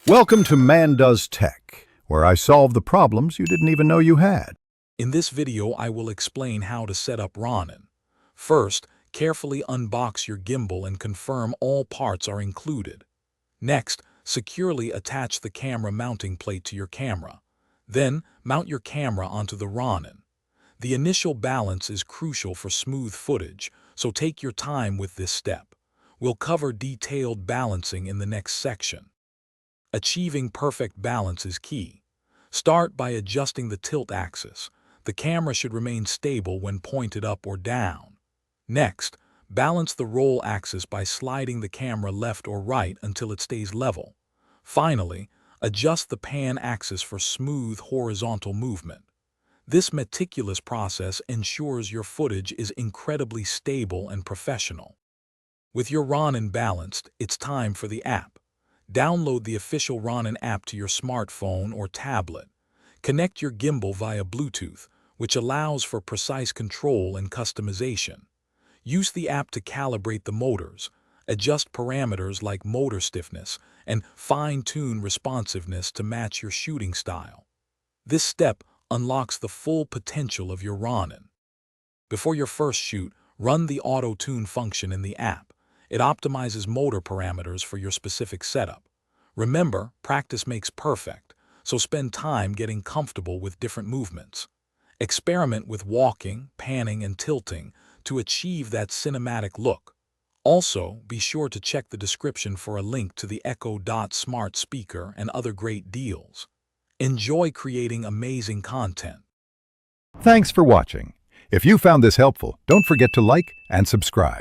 Welcome to Man Does Tech, where I solve the problems you didn't even know you had. In this video, I will explain how to set up Ronin. First, carefully unbox your gimbal and confirm all parts are included. Next, securely attach the camera mounting plate to your camera. Then, mount your camera onto the Ronin. The initial balance is crucial for smooth footage, so take your time with this step. We'll cover detailed balancing in the next section. Achieving perfect balance is key. Start by adjusting the tilt axis. The camera should remain stable when pointed up or down. Next, balance the roll axis by sliding the camera left or right until it stays level. Finally, adjust the pan axis for smooth horizontal movement. This meticulous process ensures your footage is incredibly stable and professional. With your Ronin balanced, it's time for the app. Download the official Ronin app to your smartphone or tablet. Connect your gimbal via Bluetooth, which allows for precise control and customization. Use the app to calibrate the motors, adjust parameters like motor stiffness, and fine-tune responsiveness to match your shooting style. This step unlocks the full potential of your Ronin. Before your first shoot, run the auto-tune function in the app. It optimizes motor parameters for your specific setup. Remember, practice makes perfect, so spend time getting comfortable with different movements. Experiment with walking, panning, and tilting to achieve that cinematic look. Also, be sure to check the description for a link to the Echo Dot smart speaker and other great deals. Enjoy creating amazing content. Thanks for watching. If you found this helpful, don't forget to like and subscribe.